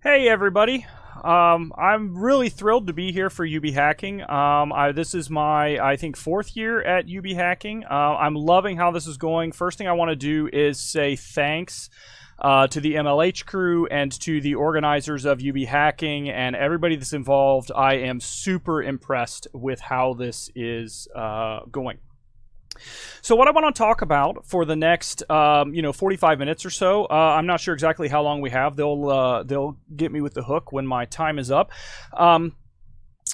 Hey everybody. I'm really thrilled to be here for UB Hacking. This is my, I think, fourth year at UB Hacking. I'm loving how this is going. First thing I want to do is say thanks to the MLH crew and to the organizers of UB Hacking and everybody that's involved. I am super impressed with how this is going. So what I want to talk about for the next, 45 minutes or so, I'm not sure exactly how long we have. They'll get me with the hook when my time is up.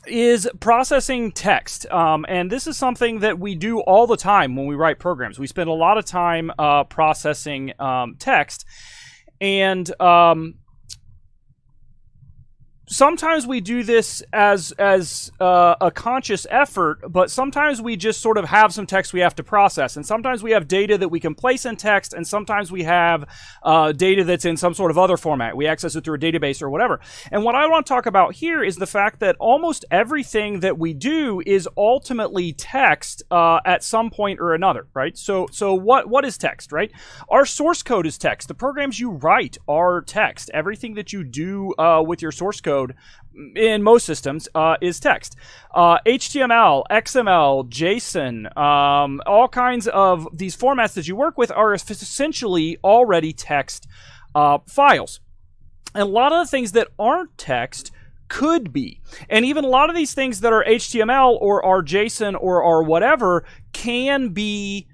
Is processing text. And this is something that we do all the time when we write programs. We spend a lot of time processing text. And sometimes we do this as a conscious effort, but sometimes we just sort of have some text we have to process. And sometimes we have data that we can place in text, and sometimes we have data that's in some sort of other format. We access it through a database or whatever. And what I want to talk about here is the fact that almost everything that we do is ultimately text at some point or another, right? So what is text, right? Our source code is text. The programs you write are text. Everything that you do with your source code in most systems is text. HTML, XML, JSON, all kinds of these formats that you work with are essentially already text files. And a lot of the things that aren't text could be. And even a lot of these things that are HTML or are JSON or are whatever can be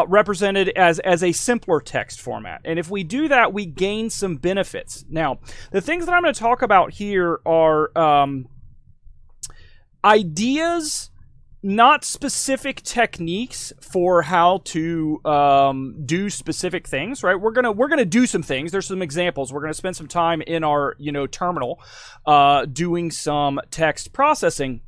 represented as a simpler text format. And if we do that, we gain some benefits. Now, the things that I'm going to talk about here are ideas, not specific techniques for how to do specific things, right? We're gonna do some things. There's some examples. We're gonna spend some time in our terminal doing some text processing.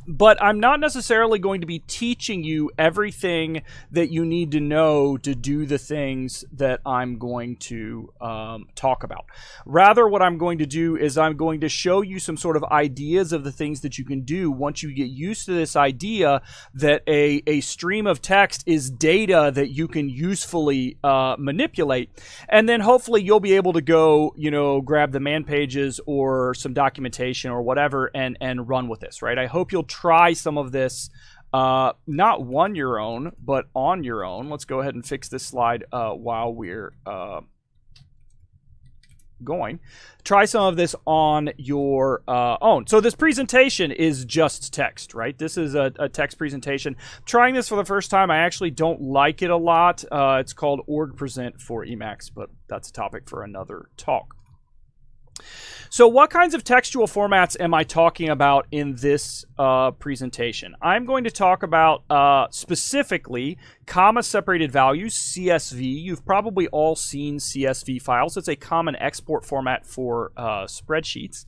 But I'm not necessarily going to be teaching you everything that you need to know to do the things that I'm going to talk about. Rather, what I'm going to do is I'm going to show you some sort of ideas of the things that you can do once you get used to this idea that a stream of text is data that you can usefully manipulate. And then hopefully you'll be able to go, grab the man pages or some documentation or whatever and run with this, right? I hope you'll try some of this, not on your own, but on your own. Let's go ahead and fix this slide while we're going. Try some of this on your own. So this presentation is just text, right? This is a text presentation. Trying this for the first time, I actually don't like it a lot. It's called Org Present for Emacs, but that's a topic for another talk. So what kinds of textual formats am I talking about in this presentation? I'm going to talk about specifically comma-separated values, CSV. You've probably all seen CSV files. It's a common export format for spreadsheets.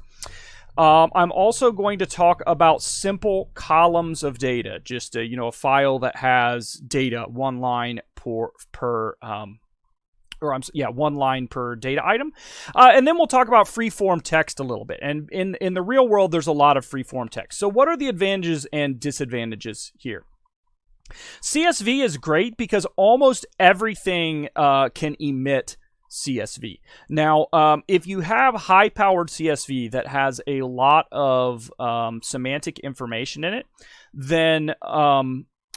I'm also going to talk about simple columns of data, just a file that has data, one line one line per data item. And then we'll talk about free-form text a little bit. And in the real world, there's a lot of free-form text. So what are the advantages and disadvantages here? CSV is great because almost everything can emit CSV. Now, if you have high-powered CSV that has a lot of semantic information in it, then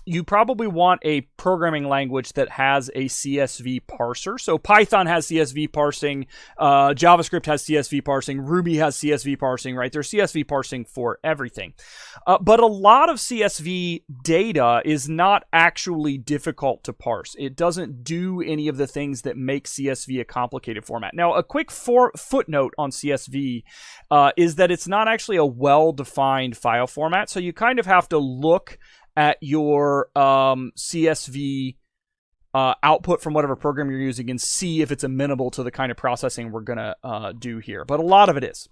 you probably want a programming language that has a CSV parser. So Python has CSV parsing, JavaScript has CSV parsing, Ruby has CSV parsing, right? There's CSV parsing for everything. But a lot of CSV data is not actually difficult to parse. It doesn't do any of the things that make CSV a complicated format. Now, a quick footnote on CSV is that it's not actually a well-defined file format. So you kind of have to look at your CSV output from whatever program you're using and see if it's amenable to the kind of processing we're going to do here. But a lot of it is.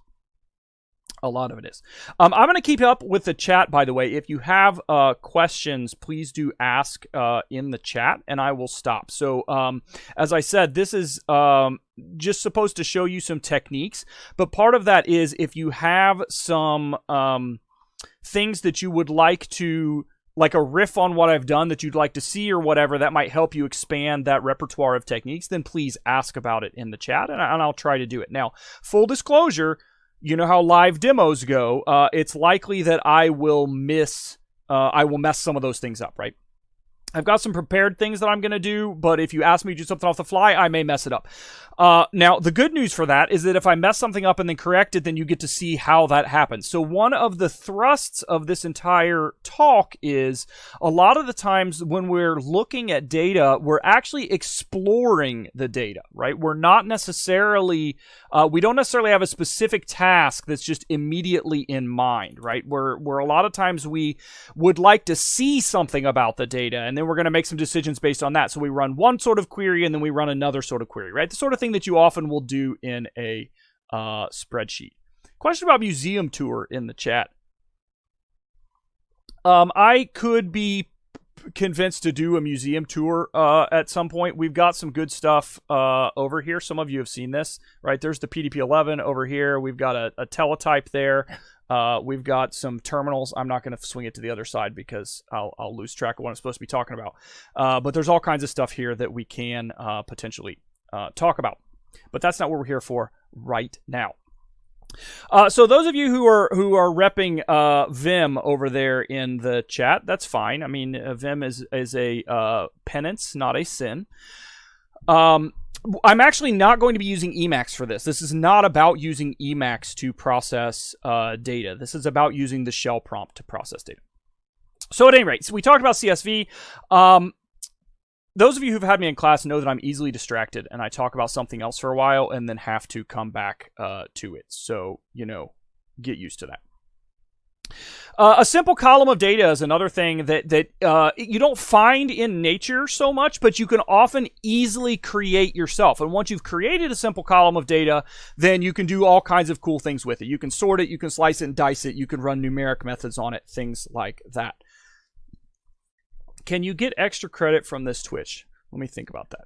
I'm going to keep up with the chat, by the way. If you have questions, please do ask in the chat, and I will stop. So as I said, this is just supposed to show you some techniques. But part of that is if you have some things that you would like to like a riff on what I've done that you'd like to see or whatever that might help you expand that repertoire of techniques, then please ask about it in the chat, and I'll try to do it. Now, full disclosure, you know how live demos go. It's likely that I will mess some of those things up, right? I've got some prepared things that I'm going to do, but if you ask me to do something off the fly, I may mess it up. Now, the good news for that is that if I mess something up and then correct it, then you get to see how that happens. So one of the thrusts of this entire talk is a lot of the times when we're looking at data, we're actually exploring the data, right? We're not necessarily, we don't necessarily have a specific task that's just immediately in mind, right? Where a lot of times we would like to see something about the data, and then we're going to make some decisions based on that. So we run one sort of query and then we run another sort of query, right? The sort of thing that you often will do in a spreadsheet. Question about museum tour in the chat. I could be convinced to do a museum tour at some point. We've got some good stuff over here. Some of you have seen this, right? There's the PDP-11 over here. We've got a teletype there. We've got some terminals. I'm not going to swing it to the other side because I'll lose track of what I'm supposed to be talking about. But there's all kinds of stuff here that we can potentially talk about. But that's not what we're here for right now. So those of you who are repping Vim over there in the chat, that's fine. I mean, Vim is a penance, not a sin. I'm actually not going to be using Emacs for this. This is not about using Emacs to process data. This is about using the shell prompt to process data. So at any rate, so we talked about CSV. Those of you who've had me in class know that I'm easily distracted, and I talk about something else for a while and then have to come back to it. So, get used to that. A simple column of data is another thing that you don't find in nature so much, but you can often easily create yourself. And once you've created a simple column of data, then you can do all kinds of cool things with it. You can sort it, you can slice it and dice it, you can run numeric methods on it, things like that. Can you get extra credit from this Twitch? Let me think about that.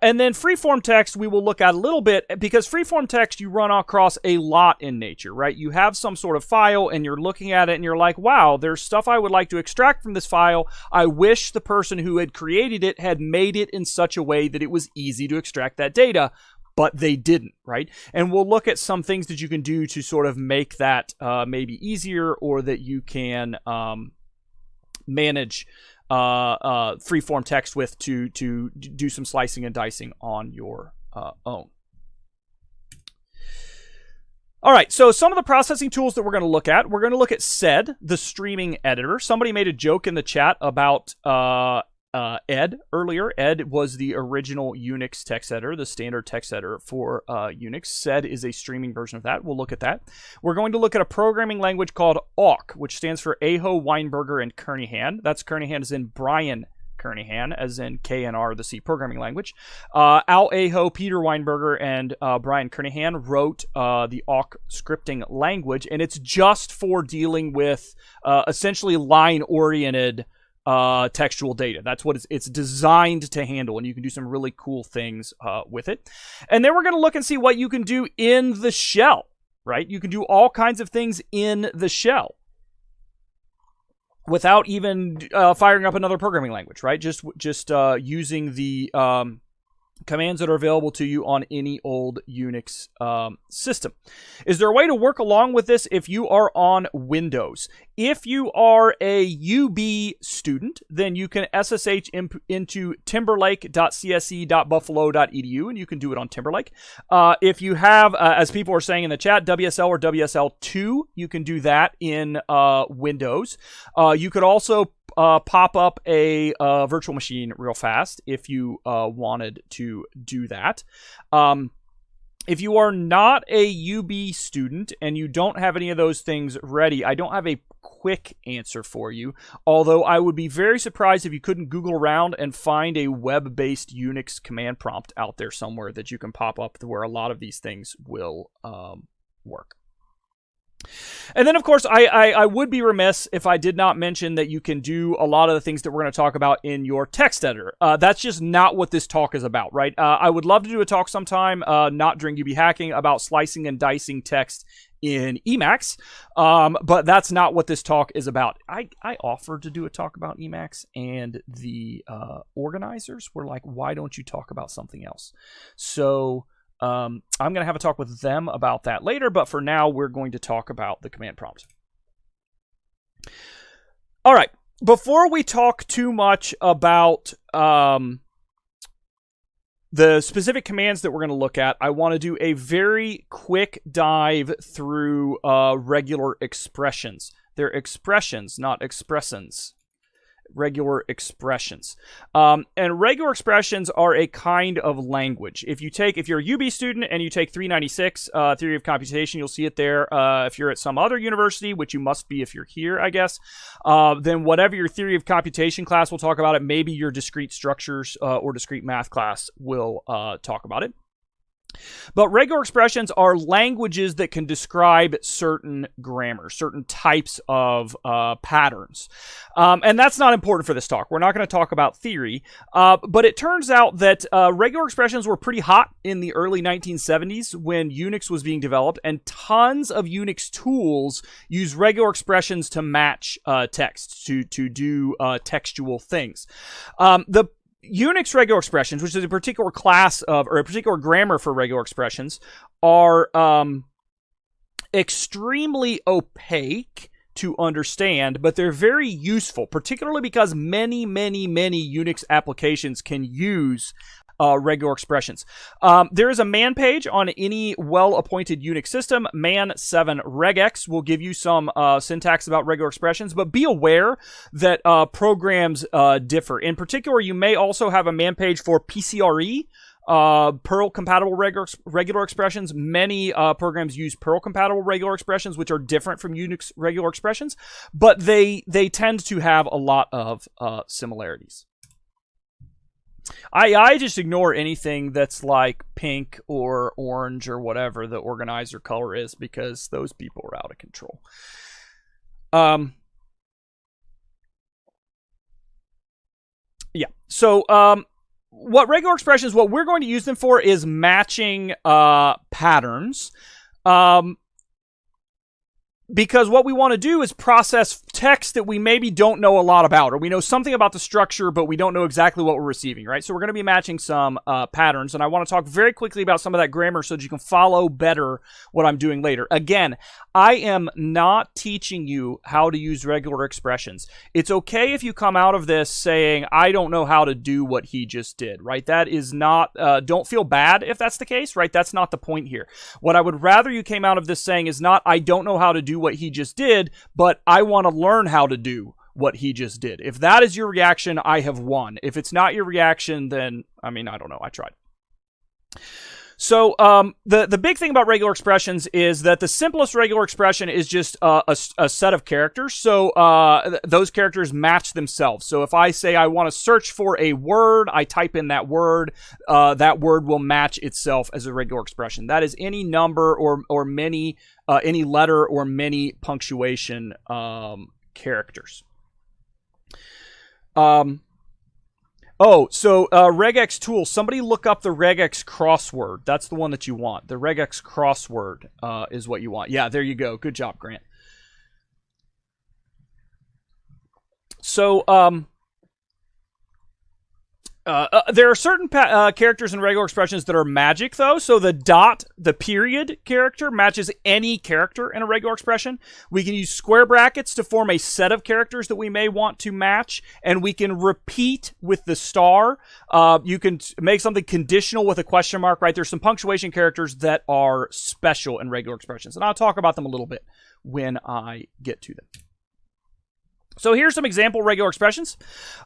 And then freeform text we will look at a little bit, because freeform text you run across a lot in nature, right? You have some sort of file and you're looking at it and you're like, wow, there's stuff I would like to extract from this file. I wish the person who had created it had made it in such a way that it was easy to extract that data, but they didn't, right? And we'll look at some things that you can do to sort of make that maybe easier, or that you can manage freeform text with to do some slicing and dicing on your own. All right, so some of the processing tools that we're going to look at. We're going to look at SED, the streaming editor. Somebody made a joke in the chat about Ed earlier. Ed was the original Unix text editor, the standard text editor for Unix. SED is a streaming version of that. We'll look at that. We're going to look at a programming language called Awk, which stands for Aho, Weinberger, and Kernighan. That's Kernighan as in Brian Kernighan, as in KNR, the C programming language. Al Aho, Peter Weinberger, and Brian Kernighan wrote the Awk scripting language, and it's just for dealing with essentially line-oriented textual data. That's what it's designed to handle, and you can do some really cool things with it. And then we're going to look and see what you can do in the shell, right? You can do all kinds of things in the shell without even firing up another programming language, right? Just using the commands that are available to you on any old Unix system. Is there a way to work along with this if you are on Windows? If you are a UB student, then you can SSH into timberlake.csc.buffalo.edu, and you can do it on Timberlake. If you have, as people are saying in the chat, WSL or WSL2, you can do that in Windows. You could also pop up a virtual machine real fast if you wanted to do that. If you are not a UB student and you don't have any of those things ready, I don't have a quick answer for you, although I would be very surprised if you couldn't Google around and find a web-based Unix command prompt out there somewhere that you can pop up to where a lot of these things will work. And then, of course, I would be remiss if I did not mention that you can do a lot of the things that we're going to talk about in your text editor. That's just not what this talk is about, right? I would love to do a talk sometime, not during UB Hacking, about slicing and dicing text in Emacs, but that's not what this talk is about. I offered to do a talk about Emacs, and the organizers were like, why don't you talk about something else? So I'm going to have a talk with them about that later, but for now, we're going to talk about the command prompt. All right. Before we talk too much about the specific commands that we're going to look at, I want to do a very quick dive through regular expressions. They're expressions, not expressons. Regular expressions. And regular expressions are a kind of language. If you're a UB student and you take 396, Theory of Computation, you'll see it there. If you're at some other university, which you must be if you're here, I guess, then whatever your Theory of Computation class will talk about it, maybe your discrete structures or discrete math class will talk about it. But regular expressions are languages that can describe certain grammar, certain types of patterns. And that's not important for this talk. We're not going to talk about theory. But it turns out that regular expressions were pretty hot in the early 1970s when Unix was being developed, and tons of Unix tools use regular expressions to match text, to do textual things. The Unix regular expressions, which is a particular class of, or a particular grammar for regular expressions, are extremely opaque to understand, but they're very useful, particularly because many Unix applications can use regular expressions. There is a man page on any well-appointed Unix system. Man7regex will give you some syntax about regular expressions, but be aware that programs differ. In particular, you may also have a man page for PCRE, Perl-compatible regular expressions. Many programs use Perl-compatible regular expressions, which are different from Unix regular expressions, but they tend to have a lot of similarities. I just ignore anything that's like pink or orange or whatever the organizer color is, because those people are out of control. Yeah. So what regular expressions, what we're going to use them for is matching patterns. Because what we want to do is process text that we maybe don't know a lot about, or we know something about the structure, but we don't know exactly what we're receiving, right? So we're going to be matching some patterns, and I want to talk very quickly about some of that grammar so that you can follow better what I'm doing later. Again, I am not teaching you how to use regular expressions. It's okay if you come out of this saying, I don't know how to do what he just did, right? That is not, don't feel bad if that's the case, right? That's not the point here. What I would rather you came out of this saying is not, I don't know how to do what he just did, but I want to learn how to do what he just did. If that is your reaction, I have won. If it's not your reaction, then, I mean, I don't know. I tried. So the big thing about regular expressions is that the simplest regular expression is just a set of characters. So those characters match themselves. So if I say I want to search for a word, I type in that word will match itself as a regular expression. That is any number or many, any letter or many punctuation characters. So regex tool. Somebody look up the regex crossword. That's the one that you want. The regex crossword is what you want. Yeah, there you go. Good job, Grant. So there are certain characters in regular expressions that are magic, though. So the dot, the period character, matches any character in a regular expression. We can use square brackets to form a set of characters that we may want to match, and we can repeat with the star. You can make something conditional with a question mark, right? There's some punctuation characters that are special in regular expressions, and I'll talk about them a little bit when I get to them. So here's some example regular expressions.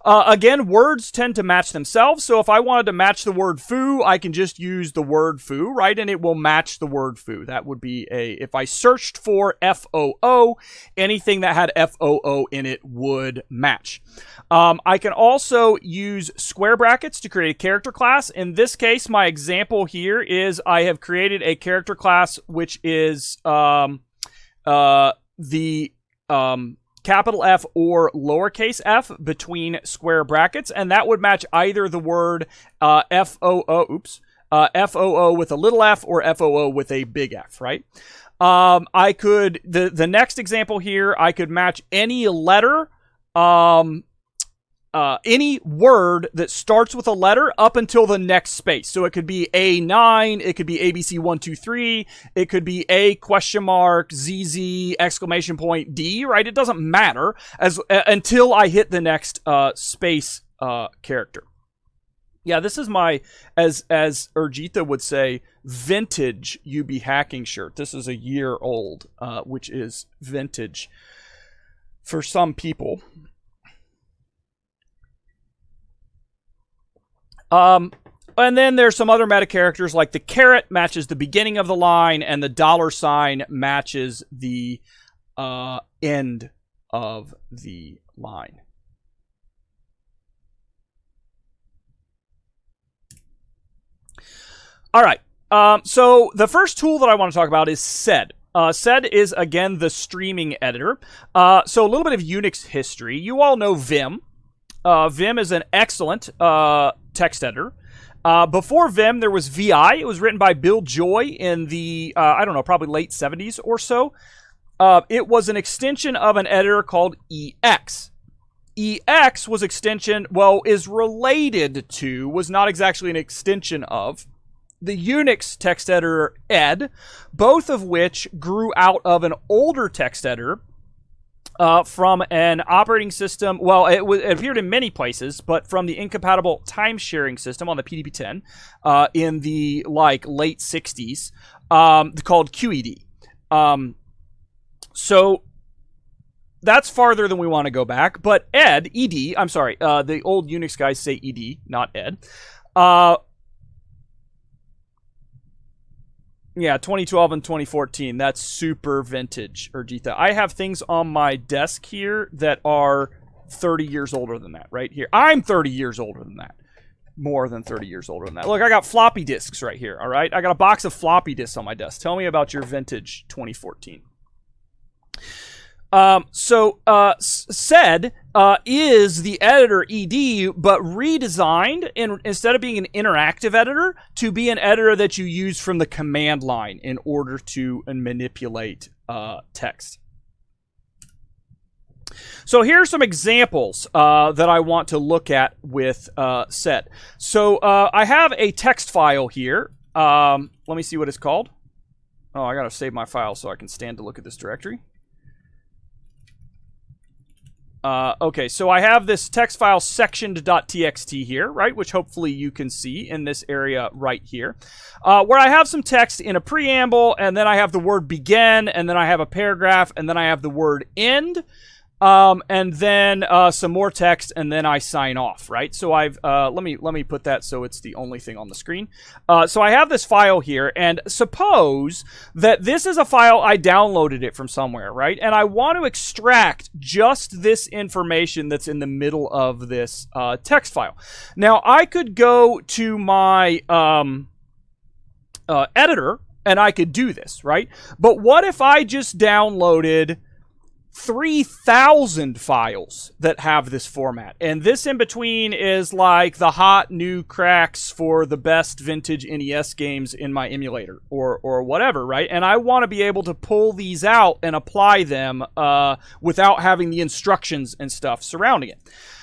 Again, words tend to match themselves. So if I wanted to match the word foo, I can just use the word foo, right? And it will match the word foo. That would be if I searched for FOO, anything that had FOO in it would match. I can also use square brackets to create a character class. In this case, my example here is I have created a character class which is the capital F or lowercase f between square brackets, and that would match either the word FOO with a little f or FOO with a big F, right? I could, the next example here, I could match any letter, any word that starts with a letter up until the next space. So it could be A9, it could be ABC123, it could be A question mark, ZZ, exclamation point, D, right? It doesn't matter until I hit the next space character. Yeah, this is my, as Urjita would say, vintage UB hacking shirt. This is a year old, which is vintage for some people. And then there's some other meta characters, like the caret matches the beginning of the line, and the $ matches the end of the line. All right. So the first tool that I want to talk about is sed. Sed is, again, the streaming editor. So a little bit of Unix history. You all know Vim. Vim is an excellent text editor. Before Vim, there was VI. It was written by Bill Joy in the, I don't know, probably late 70s or so. It was an extension of an editor called EX. EX was is related to, was not exactly an extension of, the Unix text editor ed, both of which grew out of an older text editor from an operating system. Well, it appeared in many places, but from the incompatible time-sharing system on the PDP-10 in the late 60s, called QED. So that's farther than we want to go back. But ed, I'm sorry, the old Unix guys say ed, not ed. Yeah, 2012 and 2014. That's super vintage, Urjita. I have things on my desk here that are 30 years older than that, right here. I'm 30 years older than that. More than 30 years older than that. Look, I got floppy disks right here, all right? I got a box of floppy disks on my desk. Tell me about your vintage 2014. Sed is the editor ed, but redesigned instead of being an interactive editor to be an editor that you use from the command line in order to manipulate text. So here are some examples that I want to look at with sed. So I have a text file here. Let me see what it's called. Oh, I gotta save my file so I can stand to look at this directory. Okay, so I have this text file sectioned.txt here, right, which hopefully you can see in this area right here, where I have some text in a preamble, and then I have the word begin, and then I have a paragraph, and then I have the word end, and then some more text, and then I sign off, right? So I've let me put that so it's the only thing on the screen. So I have this file here, and suppose that this is a file, I downloaded it from somewhere, right? And I want to extract just this information that's in the middle of this text file. Now I could go to my editor and I could do this, right? But what if I just downloaded 3,000 files that have this format, and this in between is like the hot new cracks for the best vintage NES games in my emulator or whatever, right? And I want to be able to pull these out and apply them without having the instructions and stuff surrounding it.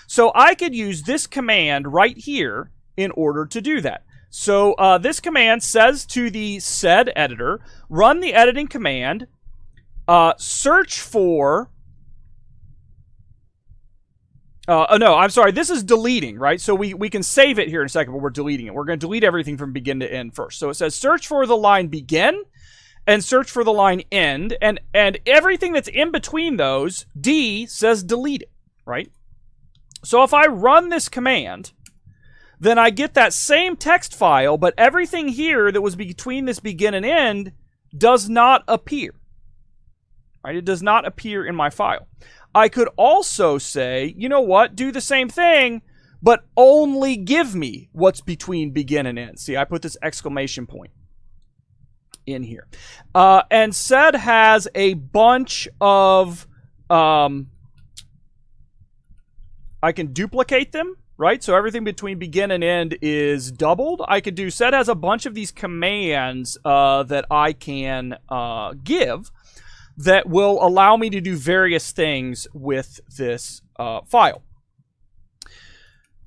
So I could use this command right here in order to do that. So this command says to the sed editor, run the editing command, search for, no, I'm sorry, this is deleting, right? So we can save it here in a second, but we're deleting it. We're going to delete everything from begin to end first. So it says search for the line begin and search for the line end, and everything that's in between those, D says delete it, right? So if I run this command, then I get that same text file, but everything here that was between this begin and end does not appear. Right? It does not appear in my file. I could also say, you know what, do the same thing, but only give me what's between begin and end. See, I put this exclamation point. in here. And sed has a bunch of, I can duplicate them, right? So everything between begin and end is doubled. I could do, sed has a bunch of these commands that I can give that will allow me to do various things with this file.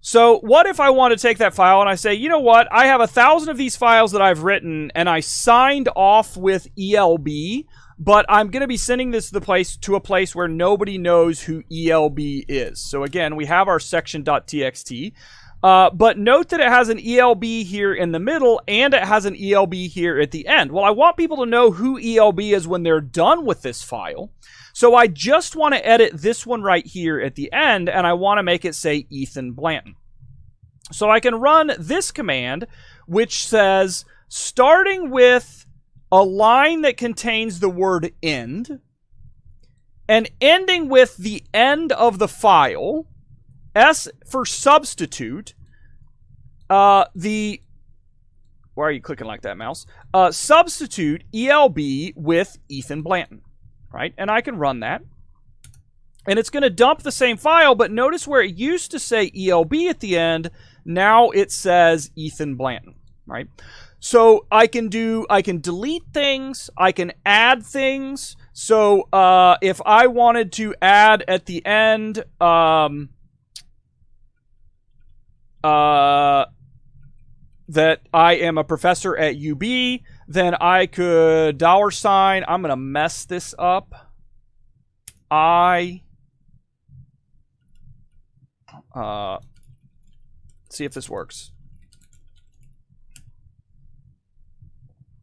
So what if I want to take that file and I say, you know what, I have 1,000 of these files that I've written and I signed off with ELB, but I'm going to be sending this to a place where nobody knows who ELB is. So again, we have our section.txt, but note that it has an ELB here in the middle and it has an ELB here at the end. Well, I want people to know who ELB is when they're done with this file. So I just want to edit this one right here at the end, and I want to make it say Ethan Blanton. So I can run this command, which says, starting with a line that contains the word end, and ending with the end of the file, S for substitute, why are you clicking like that, mouse? Substitute ELB with Ethan Blanton. Right? And I can run that. And it's going to dump the same file, but notice where it used to say ELB at the end, now it says Ethan Blanton, right? So I can delete things, I can add things. So if I wanted to add at the end that I am a professor at UB, then I could $, I'm going to mess this up. See if this works.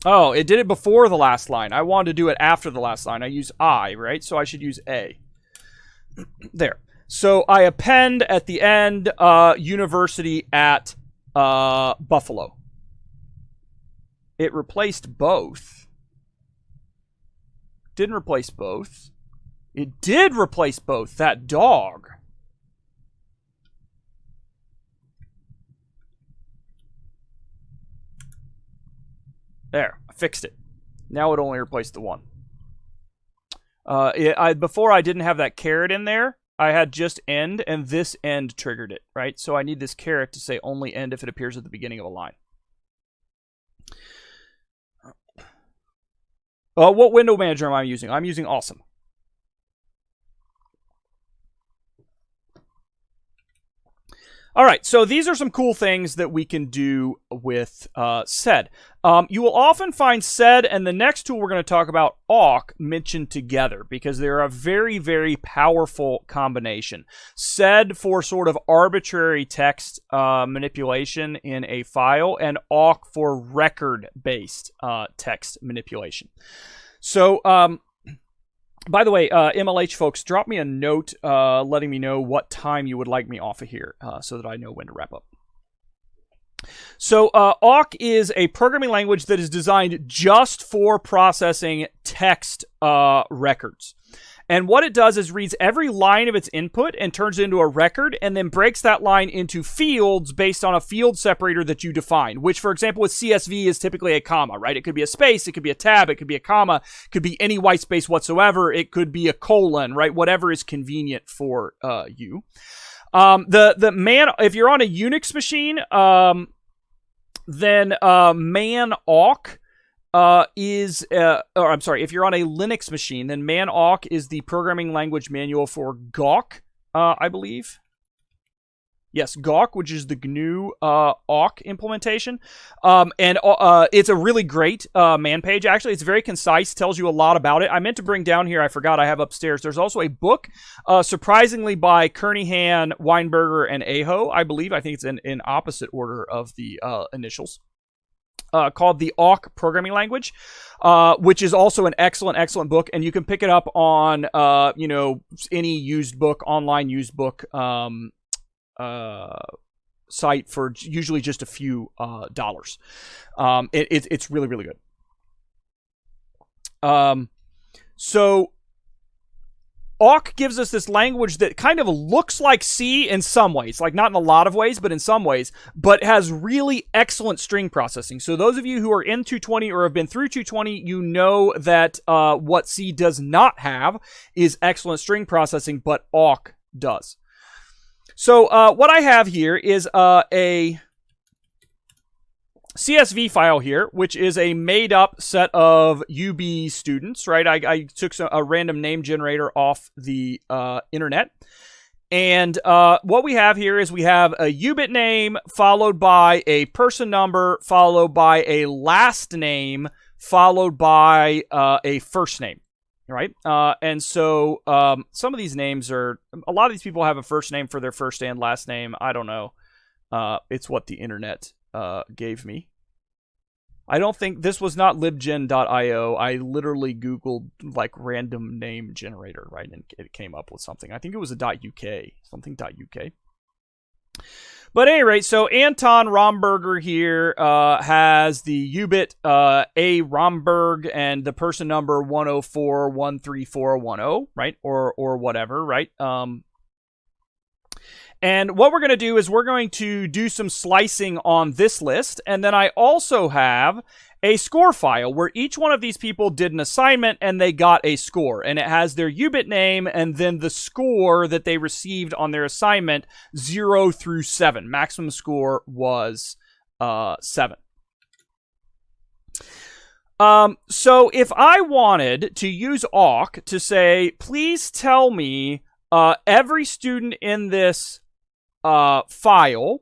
Oh, it did it before the last line. I wanted to do it after the last line. I use I, right? So I should use A. There. So I append at the end, university at Buffalo. It replaced both. Didn't replace both. It did replace both. That dog. There. I fixed it. Now it only replaced the one. Before I didn't have that caret in there. I had just end, and this end triggered it, right? So I need this caret to say only end if it appears at the beginning of a line. What window manager am I using? I'm using Awesome. All right, so these are some cool things that we can do with sed. You will often find sed and the next tool we're going to talk about, awk, mentioned together because they're a very, very powerful combination. Sed for sort of arbitrary text manipulation in a file, and awk for record-based text manipulation. So, by the way, MLH folks, drop me a note letting me know what time you would like me off of here so that I know when to wrap up. So awk is a programming language that is designed just for processing text records. And what it does is reads every line of its input and turns it into a record and then breaks that line into fields based on a field separator that you define, which, for example, with CSV is typically a comma, right? It could be a space, it could be a tab, it could be a comma, it could be any white space whatsoever, it could be a colon, right? Whatever is convenient for you. If you're on a Unix machine, then man awk if you're on a Linux machine, then man awk is the programming language manual for Gawk, I believe. Yes, Gawk, which is the GNU awk implementation. It's a really great man page. Actually, it's very concise, tells you a lot about it. I meant to bring down here, I forgot I have upstairs. There's also a book, surprisingly by Kernighan, Weinberger, and Aho, I believe. I think it's in opposite order of the initials. Called the awk programming language, which is also an excellent book, and you can pick it up on any used book, online used book site for usually just a few dollars. It's really good. So awk gives us this language that kind of looks like C in some ways, like not in a lot of ways, but in some ways, but has really excellent string processing. So those of you who are in 220 or have been through 220, you know that what C does not have is excellent string processing, but awk does. So what I have here is a CSV file here, which is a made-up set of UB students, right? I took a random name generator off the internet. And what we have here is we have a UBIT name followed by a person number followed by a last name followed by a first name, right? And so some of these names a lot of these people have a first name for their first and last name. I don't know. It's what the internet gave me. I don't think this was not libgen.io. I literally Googled like random name generator, right? And it came up with something. I think it was a .uk, something .uk. But at any rate, so Anton Romberger here has the UBIT A Romberg and the person number 104134110, right? Or whatever, right? And what we're going to do is we're going to do some slicing on this list. And then I also have a score file where each one of these people did an assignment and they got a score. And it has their UBIT name and then the score that they received on their assignment, 0 through 7. Maximum score was 7. So if I wanted to use awk to say, please tell me every student in this file,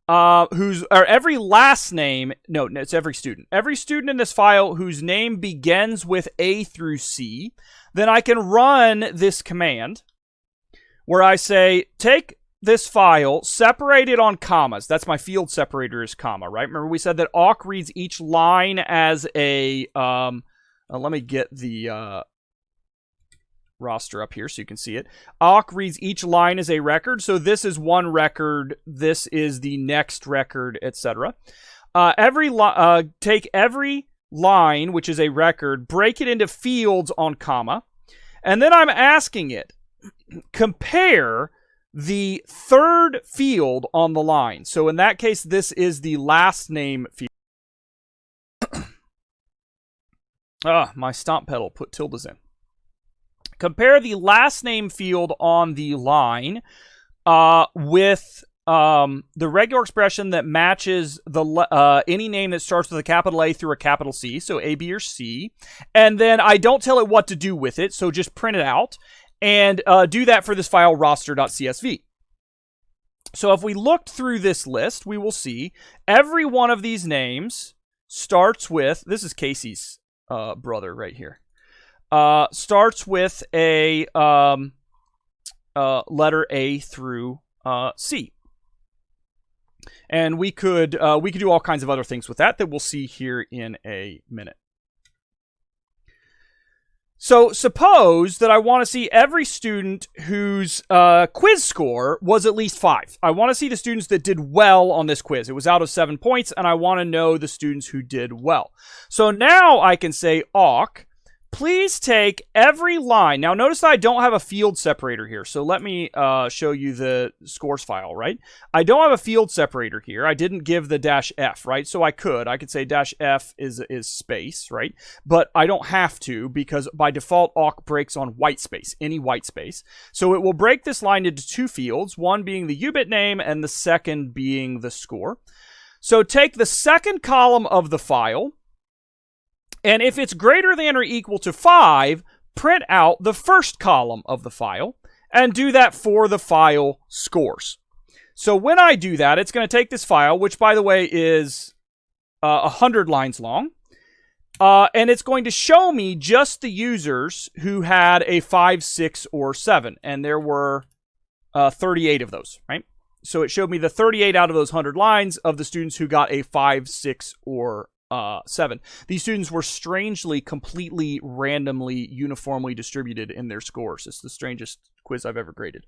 every last name, no, it's every student. Every student in this file whose name begins with A through C, then I can run this command where I say, take this file, separate it on commas. That's my field separator is comma, right? Remember we said that awk reads each line as a, let me get the, roster up here so you can see it. Awk reads each line as a record. So this is one record. This is the next record, etc. Take every line, which is a record, break it into fields on comma. And then I'm asking it, compare the third field on the line. So in that case, this is the last name field. My stomp pedal put tildes in. Compare the last name field on the line with the regular expression that matches the any name that starts with a capital A through a capital C, so A, B, or C. And then I don't tell it what to do with it, so just print it out and do that for this file roster.csv. So if we looked through this list, we will see every one of these names starts with, this is Casey's brother right here. Starts with a letter A through C, and we could do all kinds of other things with that we'll see here in a minute. So suppose that I want to see every student whose quiz score was at least 5. I want to see the students that did well on this quiz. It was out of 7 points, and I want to know the students who did well. So now I can say awk. Please take every line. Now, notice that I don't have a field separator here. So let me show you the scores file, right? I don't have a field separator here. I didn't give the -F, right? So I could say -F is space, right? But I don't have to because by default, awk breaks on white space, any white space. So it will break this line into 2 fields, one being the UBIT name and the second being the score. So take the second column of the file, and if it's greater than or equal to 5, print out the first column of the file and do that for the file scores. So when I do that, it's going to take this file, which by the way is 100 lines long, and it's going to show me just the users who had a 5, 6, or 7. And there were 38 of those, right? So it showed me the 38 out of those 100 lines of the students who got a 5, 6, or 7. These students were strangely, completely, randomly, uniformly distributed in their scores. It's the strangest quiz I've ever graded.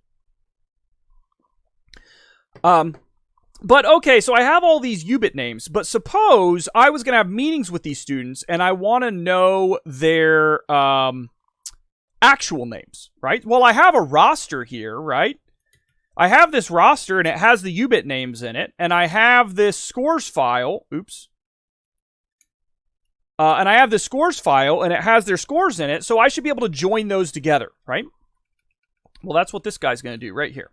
But okay, so I have all these UBIT names, but suppose I was going to have meetings with these students and I want to know their actual names, right? Well, I have a roster here, right? I have this roster and it has the UBIT names in it, and I have this scores file. Oops. And I have this scores file and it has their scores in it, so I should be able to join those together, right? Well, that's what this guy's going to do right here.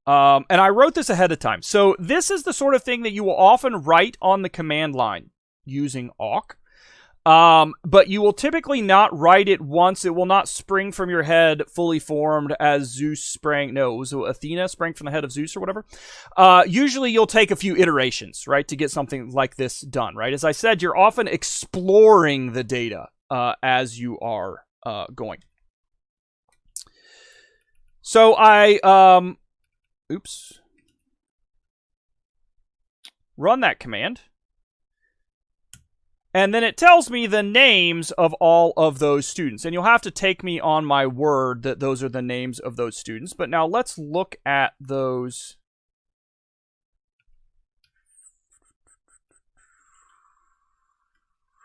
And I wrote this ahead of time. So this is the sort of thing that you will often write on the command line using awk. But you will typically not write it once. It will not spring from your head fully formed as Zeus sprang. No, it was Athena sprang from the head of Zeus or whatever. Usually you'll take a few iterations, right, to get something like this done, right? As I said, you're often exploring the data as you are going. So run that command. And then it tells me the names of all of those students. And you'll have to take me on my word that those are the names of those students. But now let's look at those.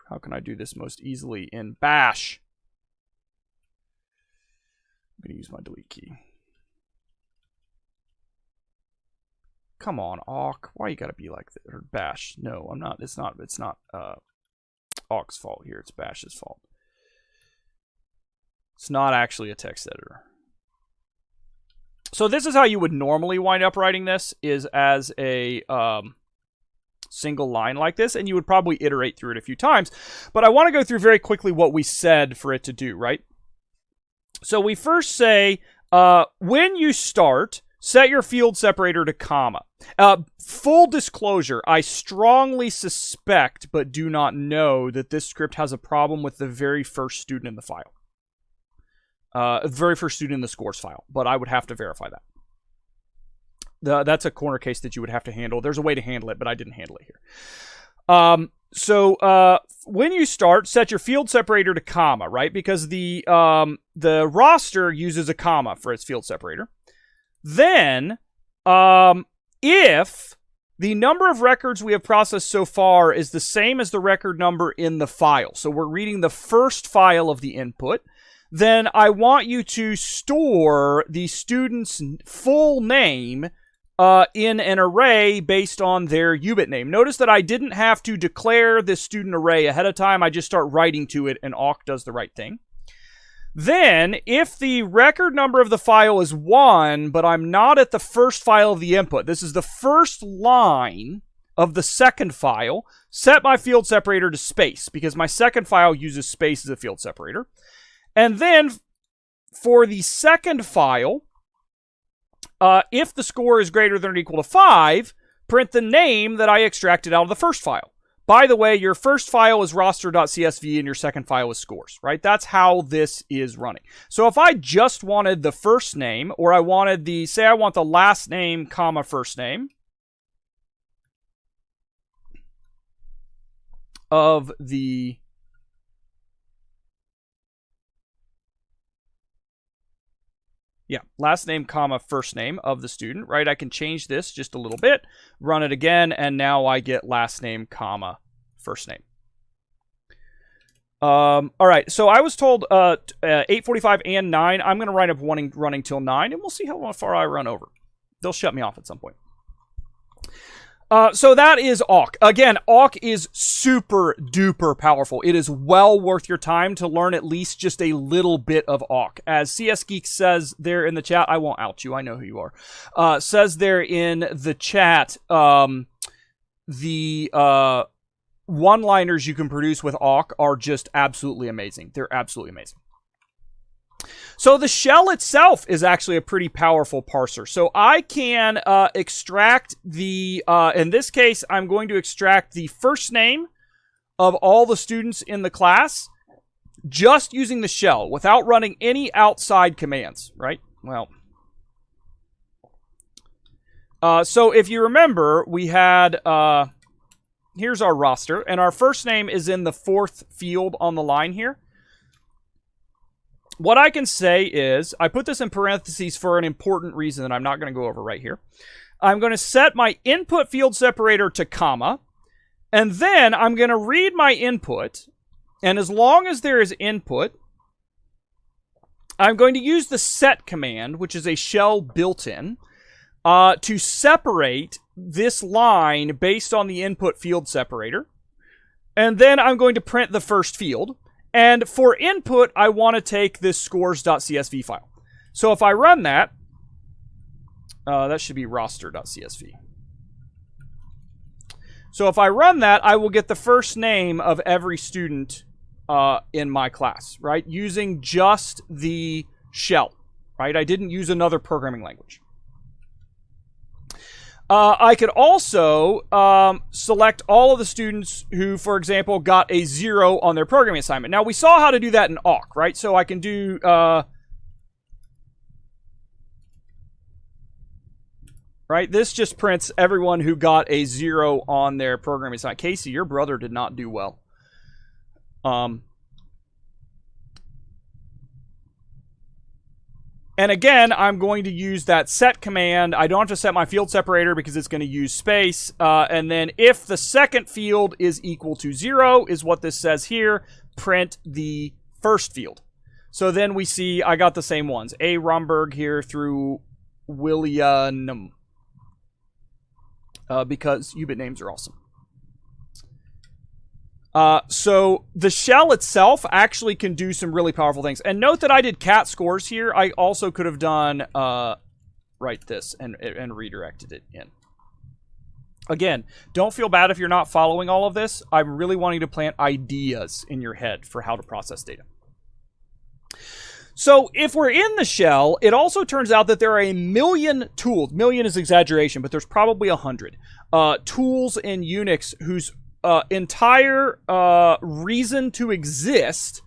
How can I do this most easily in Bash? I'm going to use my delete key. Come on, awk. Why you got to be like that? Or Bash. No, I'm not. It's not awk's fault here. It's Bash's fault. It's not actually a text editor. So this is how you would normally wind up writing this, is as a single line like this, and you would probably iterate through it a few times. But I want to go through very quickly what we said for it to do, right? So we first say, when you start, set your field separator to comma. Full disclosure, I strongly suspect, but do not know, that this script has a problem with the very first student in the file. Very first student in the scores file, but I would have to verify that. That's a corner case that you would have to handle. There's a way to handle it, but I didn't handle it here. So when you start, set your field separator to comma, right? Because the roster uses a comma for its field separator. Then, if the number of records we have processed so far is the same as the record number in the file, so we're reading the first file of the input, then I want you to store the student's full name in an array based on their UBIT name. Notice that I didn't have to declare this student array ahead of time. I just start writing to it, and awk does the right thing. Then, if the record number of the file is 1, but I'm not at the first file of the input, this is the first line of the second file, set my field separator to space, because my second file uses space as a field separator. And then, for the second file, if the score is greater than or equal to 5, print the name that I extracted out of the first file. By the way, your first file is roster.csv and your second file is scores, right? That's how this is running. So if I just wanted the first name, or I wanted say I want the last name, comma, first name of the last name, comma, first name of the student, right? I can change this just a little bit, run it again, and now I get last name, comma, first name. All right, so I was told 8:45 and 9. I'm going to wind up running till 9, and we'll see how far I run over. They'll shut me off at some point. So that is awk. Again, awk is super duper powerful. It is well worth your time to learn at least just a little bit of awk. As CS Geek says there in the chat, I won't out you, I know who you are. Says there in the chat, the one-liners you can produce with awk are just absolutely amazing. They're absolutely amazing. So the shell itself is actually a pretty powerful parser. So I can extract in this case, I'm going to extract the first name of all the students in the class just using the shell without running any outside commands, right? Well, so if you remember, we had, here's our roster, and our first name is in the 4th field on the line here. What I can say is, I put this in parentheses for an important reason that I'm not going to go over right here. I'm going to set my input field separator to comma, and then I'm going to read my input, and as long as there is input, I'm going to use the set command, which is a shell built-in, to separate this line based on the input field separator. And then I'm going to print the first field. And for input, I want to take this scores.csv file. So if I run that, that should be roster.csv. So if I run that, I will get the first name of every student in my class, right? Using just the shell, right? I didn't use another programming language. I could also select all of the students who, for example, got a 0 on their programming assignment. Now, we saw how to do that in awk, right? So I can do... right? This just prints everyone who got a 0 on their programming assignment. Casey, your brother did not do well. And again, I'm going to use that set command. I don't have to set my field separator because it's going to use space. And then if the second field is equal to 0, is what this says here, print the first field. So then we see I got the same ones. A. Romberg here through William. Because UBIT names are awesome. So the shell itself actually can do some really powerful things. And note that I did cat scores here. I also could have done right this and redirected it in. Again, don't feel bad if you're not following all of this. I'm really wanting to plant ideas in your head for how to process data. So if we're in the shell, it also turns out that there are a million tools. Million is exaggeration, but there's probably 100 tools in Unix whose entire reason to exist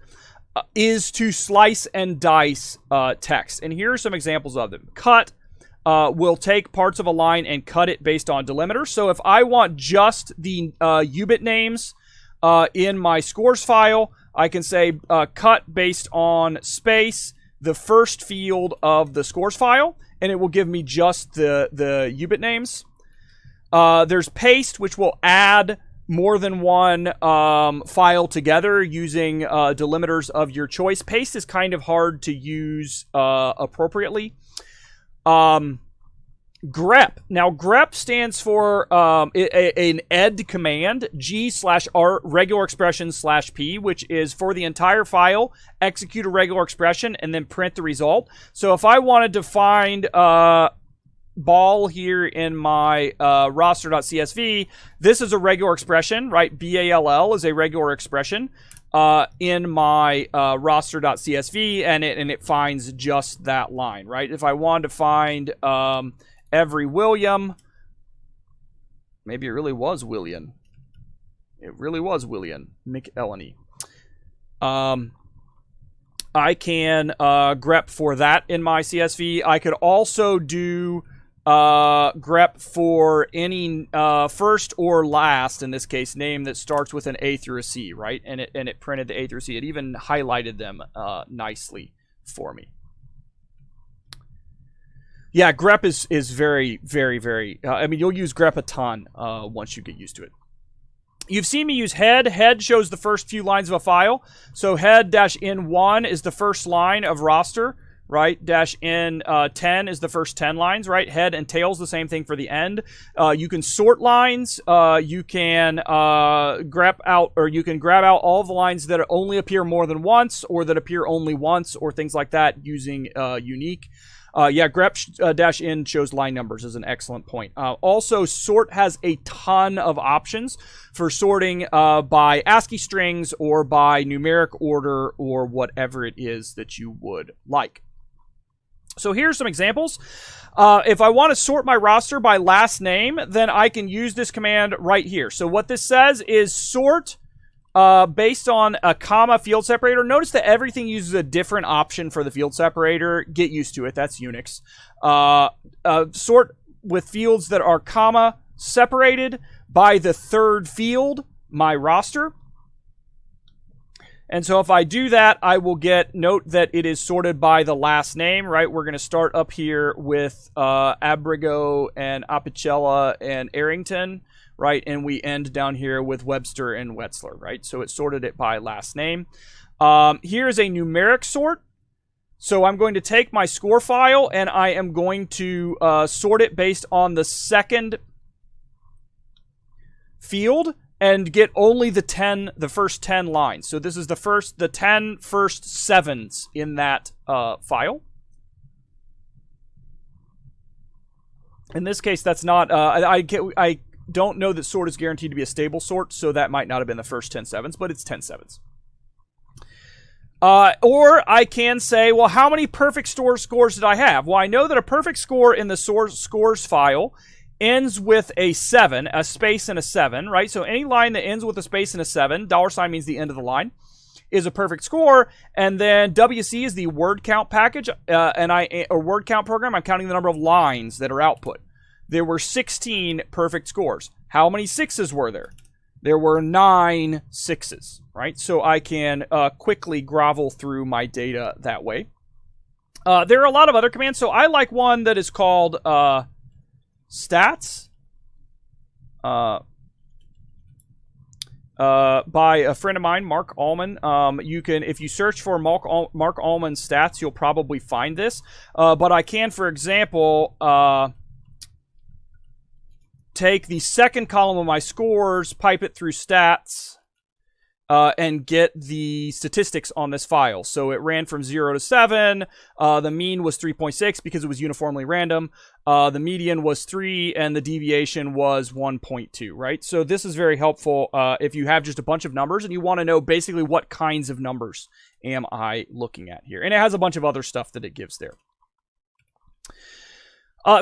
is to slice and dice text. And here are some examples of them. Cut will take parts of a line and cut it based on delimiters. So if I want just the UBIT names in my scores file, I can say cut based on space, the first field of the scores file, and it will give me just the UBIT names. There's paste, which will add more than one file together using delimiters of your choice. Paste is kind of hard to use appropriately. grep. Now, grep stands for an ed command, g/r regular expression /p, which is for the entire file, execute a regular expression, and then print the result. So if I wanted to find ball here in my roster.csv, this is a regular expression, right? BALL is a regular expression in my roster.csv, and it finds just that line, right? If I wanted to find every William, maybe it really was William. It really was William McElhenney. I can grep for that in my CSV. I could also do grep for any first or last, in this case, name that starts with an A through a C, right? And it printed the A through C. It even highlighted them nicely for me. Yeah, grep is very, very, very... I mean, you'll use grep a ton once you get used to it. You've seen me use head. Head shows the first few lines of a file. So head-n1 is the first line of roster, right? -n10 is the first 10 lines, right? Head and tail's the same thing for the end. You can sort lines. You can grep out, or you can grab out all of the lines that only appear more than once, or that appear only once, or things like that using unique. Yeah, grep-n shows line numbers is an excellent point. Also, sort has a ton of options for sorting by ASCII strings or by numeric order or whatever it is that you would like. So here's some examples. If I want to sort my roster by last name, then I can use this command right here. So what this says is sort based on a comma field separator. Notice that everything uses a different option for the field separator. Get used to it. That's Unix. Sort with fields that are comma separated by the third field, my roster. And so if I do that, I will get, note that it is sorted by the last name, right? We're going to start up here with Abrigo and Apicella and Arrington, right? And we end down here with Webster and Wetzler, right? So it sorted it by last name. Here's a numeric sort. So I'm going to take my score file and I am going to sort it based on the second field and get only the first 10 lines. So this is the 10 first sevens in that file. In this case, that's not, I don't know that sort is guaranteed to be a stable sort, so that might not have been the first 10 sevens, but it's 10 sevens. Or I can say, well, how many perfect scores did I have? Well, I know that a perfect score in the scores file ends with a 7, a space and a 7, right? So any line that ends with a space and a 7, $ means the end of the line, is a perfect score. And then WC is the word count package, a word count program. I'm counting the number of lines that are output. There were 16 perfect scores. How many 6s were there? There were 9 6s, right? So I can quickly grovel through my data that way. There are a lot of other commands. So I like one that is called stats by a friend of mine, Mark Allman. You can, if you search for Mark Allman stats, you'll probably find this. But I can, for example, take the second column of my scores, pipe it through stats, and get the statistics on this file. So it ran from 0 to 7. The mean was 3.6 because it was uniformly random. The median was 3, and the deviation was 1.2, right? So this is very helpful if you have just a bunch of numbers and you want to know basically what kinds of numbers am I looking at here. And it has a bunch of other stuff that it gives there.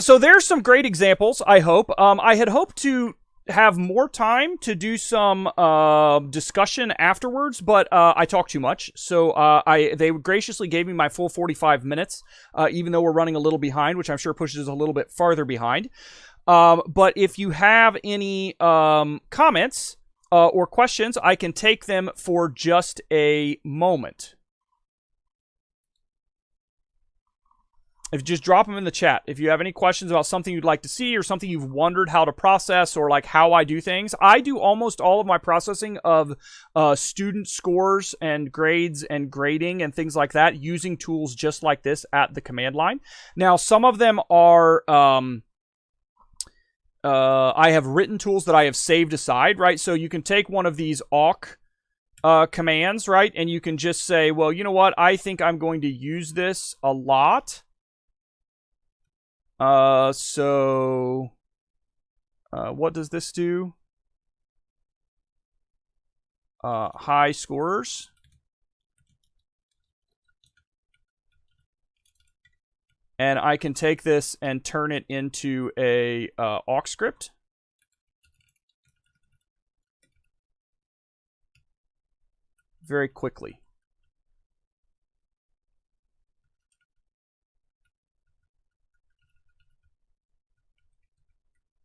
So there's some great examples, I hope. I had hoped to have more time to do some discussion afterwards, but I talk too much. So they graciously gave me my full 45 minutes, even though we're running a little behind, which I'm sure pushes us a little bit farther behind. But if you have any comments or questions, I can take them for just a moment. If you just drop them in the chat. If you have any questions about something you'd like to see or something you've wondered how to process or like how I do things, I do almost all of my processing of student scores and grades and grading and things like that using tools just like this at the command line. Now, some of them are, I have written tools that I have saved aside, right? So you can take one of these awk commands, right? And you can just say, well, you know what? I think I'm going to use this a lot. What does this do? High scorers. And I can take this and turn it into a awk script. Very quickly.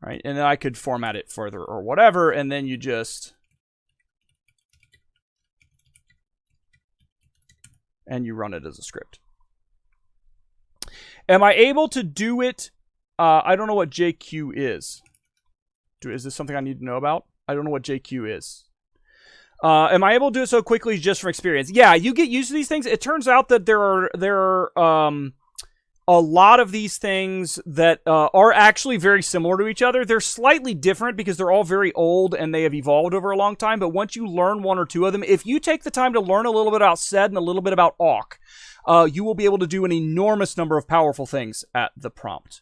Right, and then I could format it further or whatever, and then you just... and you run it as a script. Am I able to do it? I don't know what JQ is. Is this something I need to know about? I don't know what JQ is. Am I able to do it so quickly just from experience? Yeah, you get used to these things. It turns out that there are a lot of these things that are actually very similar to each other. They're slightly different because they're all very old and they have evolved over a long time. But once you learn one or two of them, if you take the time to learn a little bit about sed and a little bit about awk, you will be able to do an enormous number of powerful things at the prompt.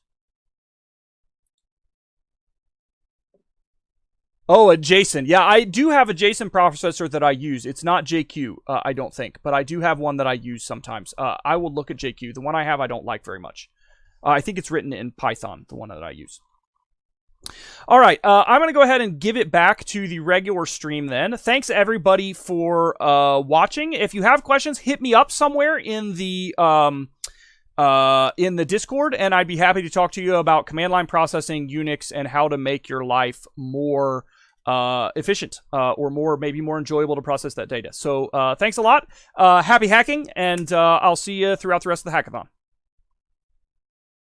Oh, a JSON. Yeah, I do have a JSON processor that I use. It's not JQ, I don't think, but I do have one that I use sometimes. I will look at JQ. The one I have I don't like very much. I think it's written in Python, the one that I use. All right, I'm going to go ahead and give it back to the regular stream then. Thanks, everybody, for watching. If you have questions, hit me up somewhere in the Discord, and I'd be happy to talk to you about command line processing, Unix, and how to make your life more efficient or maybe more enjoyable to process that data. So thanks a lot. Happy hacking, and I'll see you throughout the rest of the hackathon.